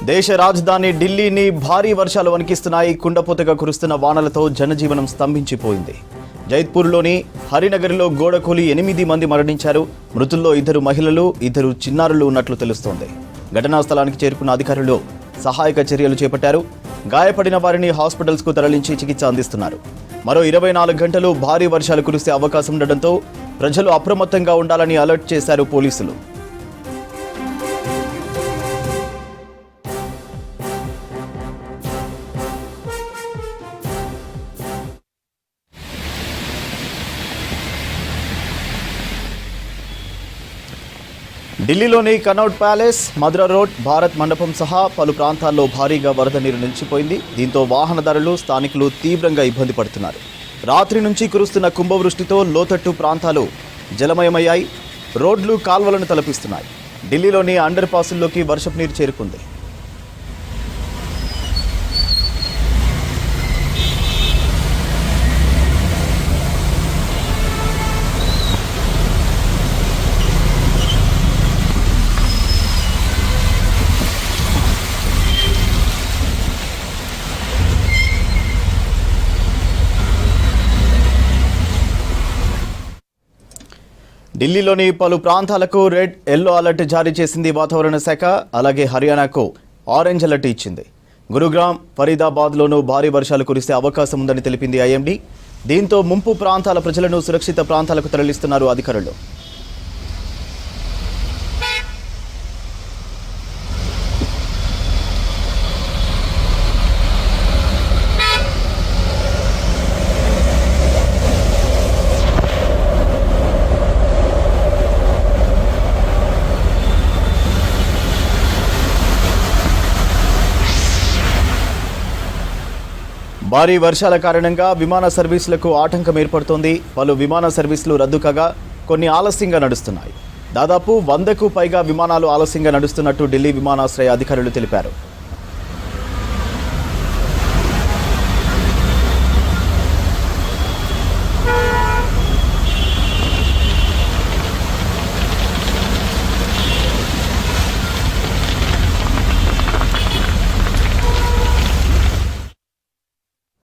దేశ రాజధాని ఢిల్లీని భారీ వర్షాలు వణికిస్తున్నాయి. కుండపోతగా కురుస్తున్న వానలతో జనజీవనం స్తంభించిపోయింది. జైత్పూర్లోని హరినగర్లో గోడకూలి 8 మంది మరణించారు. మృతుల్లో 2 మహిళలు, 2 చిన్నారులు ఉన్నట్లు తెలుస్తోంది. ఘటనా స్థలానికి చేరుకున్న అధికారులు సహాయక చర్యలు చేపట్టారు. గాయపడిన వారిని హాస్పిటల్స్కు తరలించి చికిత్స అందిస్తున్నారు. మరో 24 గంటలు భారీ వర్షాలు కురిసే అవకాశం ఉండడంతో ప్రజలు అప్రమత్తంగా ఉండాలని అలర్ట్ చేశారు పోలీసులు. ఢిల్లీలోని కనౌట్ ప్యాలెస్, మధురా రోడ్, భారత్ మండపం సహా పలు ప్రాంతాల్లో భారీగా వరద నీరు నిలిచిపోయింది. దీంతో వాహనదారులు, స్థానికులు తీవ్రంగా ఇబ్బంది పడుతున్నారు. రాత్రి నుంచి కురుస్తున్న కుంభవృష్టితో లోతట్టు ప్రాంతాలు జలమయమయ్యాయి. రోడ్లు, కాల్వలను తలపిస్తున్నాయి. ఢిల్లీలోని అండర్ పాసుల్లోకి వర్షపు నీరు చేరుకుంది. ఢిల్లీలోని పలు ప్రాంతాలకు రెడ్, ఎల్లో అలర్ట్ జారీ చేసింది వాతావరణ శాఖ. అలాగే హర్యానాకు ఆరెంజ్ అలర్ట్ ఇచ్చింది. గురుగ్రామ్, ఫరీదాబాద్లోనూ భారీ వర్షాలు కురిసే అవకాశం ఉందని తెలిపింది ఐఎండీ. దీంతో ముంపు ప్రాంతాల ప్రజలను సురక్షిత ప్రాంతాలకు తరలిస్తున్నారు అధికారులు. భారీ వర్షాల కారణంగా విమాన సర్వీసులకు ఆటంకం ఏర్పడుతోంది. పలు విమాన సర్వీసులు రద్దు కాగా కొన్ని ఆలస్యంగా నడుస్తున్నాయి. దాదాపు 100కు పైగా విమానాలు ఆలస్యంగా నడుస్తున్నట్టు ఢిల్లీ విమానాశ్రయ అధికారులు తెలిపారు.